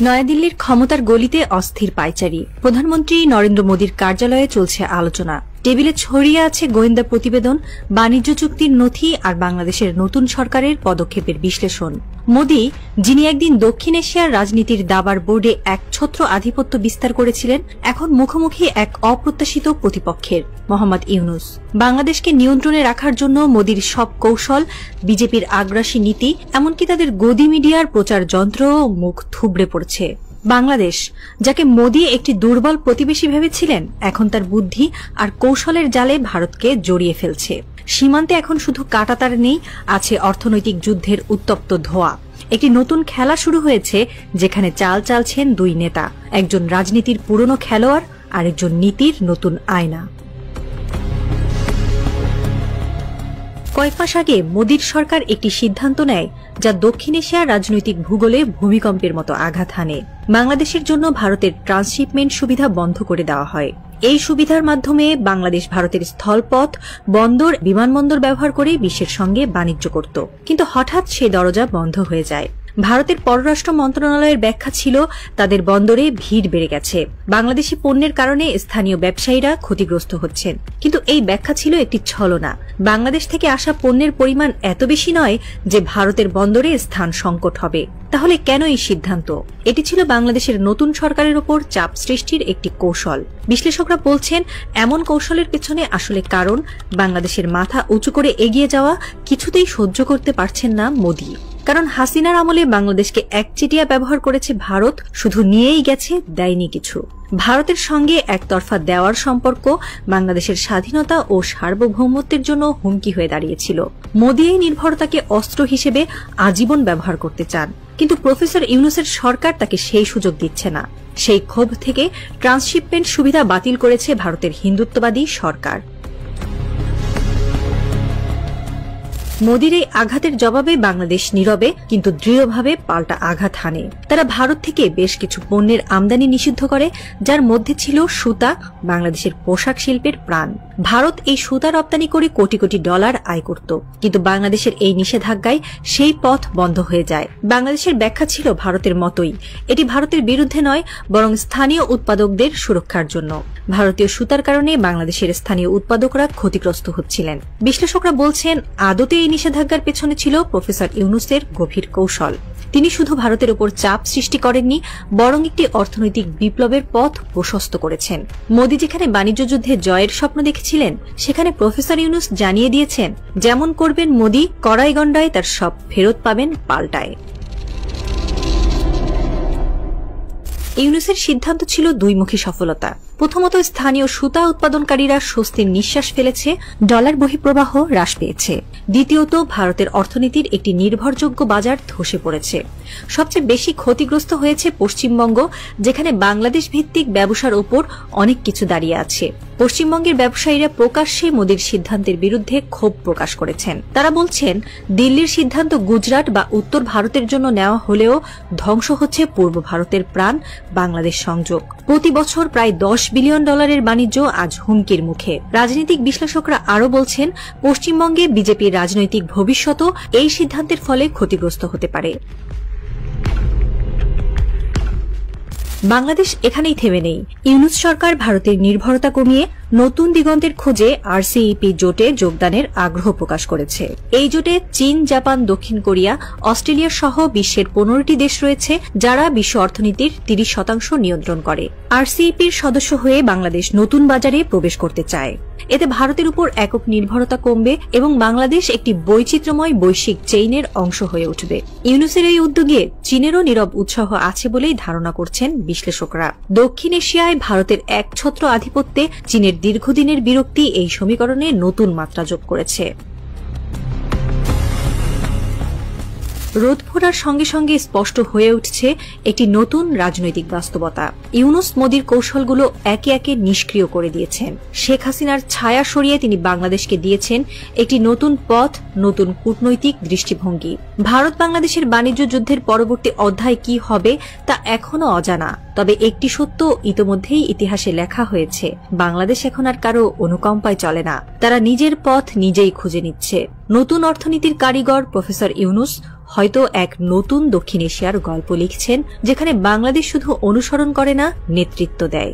নয়াদিল্লির ক্ষমতার গলিতে অস্থির পায়চারি। প্রধানমন্ত্রী নরেন্দ্র মোদীর কার্যালয়ে চলছে আলোচনা। টেবিলে ছড়িয়ে আছে গোয়েন্দা প্রতিবেদন, বাণিজ্য চুক্তির নথি আর বাংলাদেশের নতুন সরকারের পদক্ষেপের বিশ্লেষণ। মোদী, যিনি একদিন দক্ষিণ এশিয়ার রাজনীতির দাবার বোর্ডে একছত্র আধিপত্য বিস্তার করেছিলেন, এখন মুখোমুখি এক অপ্রত্যাশিত প্রতিপক্ষের, মোহাম্মদ ইউনূস। বাংলাদেশকে নিয়ন্ত্রণে রাখার জন্য মোদীর সব কৌশল, বিজেপির আগ্রাসী নীতি, এমনকি তাদের গদি মিডিয়ার প্রচার যন্ত্রও মুখ থুবড়ে পড়ছে। বাংলাদেশ, যাকে মোদী একটি দুর্বল প্রতিবেশী ভেবেছিলেন, এখন তার বুদ্ধি আর কৌশলের জালে ভারতকে জড়িয়ে ফেলছে। সীমান্তে এখন শুধু কাঁটাতার নেই, আছে অর্থনৈতিক যুদ্ধের উত্তপ্ত ধোঁয়া। একটি নতুন খেলা শুরু হয়েছে, যেখানে চাল চালছেন দুই নেতা, একজন রাজনীতির পুরনো খেলোয়াড়, আরেকজন নীতির নতুন আয়না। কয়েক মাস আগে মোদীর সরকার একটি সিদ্ধান্ত নেয়, যা দক্ষিণ এশিয়ার রাজনৈতিক ভূগোলে ভূমিকম্পের মতো আঘাত হানে। বাংলাদেশের জন্য ভারতের ট্রান্সশিপমেন্ট সুবিধা বন্ধ করে দেওয়া হয়। এই সুবিধার মাধ্যমে বাংলাদেশ ভারতের স্থলপথ, বন্দর, বিমানবন্দর ব্যবহার করে বিশ্বের সঙ্গে বাণিজ্য করত। কিন্তু হঠাৎ সে দরজা বন্ধ হয়ে যায়। ভারতের পররাষ্ট্র মন্ত্রণালয়ের ব্যাখ্যা ছিল, তাদের বন্দরে ভিড় বেড়ে গেছে, বাংলাদেশি পণ্যের কারণে স্থানীয় ব্যবসায়ীরা ক্ষতিগ্রস্ত হচ্ছেন। কিন্তু এই ব্যাখ্যা ছিল একটি ছলনা। বাংলাদেশ থেকে আসা পণ্যের পরিমাণ এত বেশি নয় যে ভারতের বন্দরে স্থান সংকট হবে। তাহলে কেন এই সিদ্ধান্ত? এটি ছিল বাংলাদেশের নতুন সরকারের উপর চাপ সৃষ্টির একটি কৌশল। বিশ্লেষকরা বলছেন, এমন কৌশলের পেছনে আসলে কারণ, বাংলাদেশের মাথা উঁচু করে এগিয়ে যাওয়া কিছুতেই সহ্য করতে পারছেন না মোদী। কারণ হাসিনার আমলে বাংলাদেশকে একচেটিয়া ব্যবহার করেছে ভারত, শুধু নিয়েই গেছে, দেয়নি কিছু। ভারতের সঙ্গে একতরফা দেওয়ার সম্পর্ক বাংলাদেশের স্বাধীনতা ও সার্বভৌমত্বের জন্য হুমকি হয়ে দাঁড়িয়েছিল। মোদী এই নির্ভরতাকে অস্ত্র হিসেবে আজীবন ব্যবহার করতে চান, কিন্তু প্রফেসর ইউনূসের সরকার তাকে সেই সুযোগ দিচ্ছে না। সেই ক্ষোভ থেকে ট্রান্সশিপমেন্ট সুবিধা বাতিল করেছে ভারতের হিন্দুত্ববাদী সরকার। মোদীর এই আঘাতের জবাবে বাংলাদেশ নীরবে কিন্তু দৃঢ়ভাবে পাল্টা আঘাত হানে। তারা ভারত থেকে বেশ কিছু পণ্যের আমদানি নিষিদ্ধ করে, যার মধ্যে ছিল সুতা, বাংলাদেশের পোশাক শিল্পের প্রাণ। ভারত এই সুতা রপ্তানি করে কোটি কোটি ডলার আয় করত, কিন্তু বাংলাদেশের এই নিষেধাজ্ঞায় সেই পথ বন্ধ হয়ে যায়। বাংলাদেশের ব্যাখ্যা ছিল ভারতের মতোই, এটি ভারতের বিরুদ্ধে নয়, বরং স্থানীয় উৎপাদকদের সুরক্ষার জন্য। ভারতীয় সুতার কারণে বাংলাদেশের স্থানীয় উৎপাদকরা ক্ষতিগ্রস্ত হচ্ছিলেন। বিশ্লেষকরা বলছেন, আদতে এই নিষেধাজ্ঞার পেছনে ছিল প্রফেসর ইউনূসের গভীর কৌশল। তিনি শুধু ভারতের উপর চাপ সৃষ্টি করেননি, বরং একটি অর্থনৈতিক বিপ্লবের পথ প্রশস্ত করেছেন। মোদী যেখানে বাণিজ্য যুদ্ধে জয়ের স্বপ্ন দেখেছিলেন, সেখানে প্রফেসর ইউনূস জানিয়ে দিয়েছেন, যেমন করবেন মোদী, কড়াই গন্ডায় তার সব ফেরত পাবেন পাল্টায়। ইউনূসের সিদ্ধান্ত ছিল দুইমুখী সফলতা। প্রথমত, স্থানীয় সুতা উৎপাদনকারীরা স্বস্তির নিঃশ্বাস ফেলেছে, ডলার বহিঃপ্রবাহ হ্রাস পেয়েছে। দ্বিতীয়ত, ভারতের অর্থনীতির একটি নির্ভরযোগ্য বাজার ধসে পড়েছে। সবচেয়ে বেশি ক্ষতিগ্রস্ত হয়েছে পশ্চিমবঙ্গ, যেখানে বাংলাদেশ ভিত্তিক ব্যবসার উপর অনেক কিছু দাঁড়িয়ে আছে। পশ্চিমবঙ্গের ব্যবসায়ীরা প্রকাশ্যে মোদীর সিদ্ধান্তের বিরুদ্ধে ক্ষোভ প্রকাশ করেছেন। তারা বলছেন, দিল্লির সিদ্ধান্ত গুজরাট বা উত্তর ভারতের জন্য নেওয়া হলেও ধ্বংস হচ্ছে পূর্ব ভারতের প্রাণ, বাংলাদেশ সংযোগ। প্রতি বছর প্রায় 10 বিলিয়ন ডলারের বাণিজ্য আজ হুমকির মুখে। রাজনৈতিক বিশ্লেষকরা আরও বলছেন, পশ্চিমবঙ্গে বিজেপির রাজনৈতিক ভবিষ্যৎও এই সিদ্ধান্তের ফলে ক্ষতিগ্রস্ত হতে পারে। বাংলাদেশ এখানেই থেমে নেই। ইউনূস সরকার ভারতের নির্ভরতা কমিয়ে নতুন দিগন্তের খোঁজে RCEP জোটে যোগদানের আগ্রহ প্রকাশ করেছে। এই জোটে চীন, জাপান, দক্ষিণ কোরিয়া, অস্ট্রেলিয়া সহ বিশ্বের 15টি দেশ রয়েছে, যারা বিশ্ব অর্থনীতির 30% নিয়ন্ত্রণ করে। RCEPর সদস্য হয়ে বাংলাদেশ নতুন বাজারে প্রবেশ করতে চায়। এতে ভারতের উপর একক নির্ভরতা কমবে এবং বাংলাদেশ একটি বৈচিত্র্যময় বৈশ্বিক চেইনের অংশ হয়ে উঠবে। ইউনূসের এই উদ্যোগে চীনেরও নীরব উৎসাহ আছে বলেই ধারণা করছেন বিশ্লেষকরা। দক্ষিণ এশিয়ায় ভারতের একছত্র আধিপত্যে চীনের দীর্ঘদিনের বিরক্তি এই সমীকরণে নতুন মাত্রা যোগ করেছে। রোদ ফোটার সঙ্গে সঙ্গে স্পষ্ট হয়ে উঠছে একটি নতুন রাজনৈতিক বাস্তবতা। ইউনূস মোদীর কৌশলগুলো একে একে নিষ্ক্রিয় করে দিয়েছেন। শেখ হাসিনার ছায়া সরিয়ে তিনি বাংলাদেশকে দিয়েছেন একটি নতুন পথ, নতুন কূটনৈতিক দৃষ্টিভঙ্গি। ভারত বাংলাদেশের বাণিজ্য যুদ্ধের পরবর্তী অধ্যায় কি হবে তা এখনো অজানা। তবে একটি সত্য ইতোমধ্যেই ইতিহাসে লেখা হয়েছে, বাংলাদেশ এখন আর কারো অনুকম্পায় চলে না। তারা নিজের পথ নিজেই খুঁজে নিচ্ছে। নতুন অর্থনীতির কারিগর প্রফেসর ইউনূস হয়তো এক নতুন দক্ষিণ এশিয়ার গল্প লিখছেন, যেখানে বাংলাদেশ শুধু অনুসরণ করে না, নেতৃত্ব দেয়।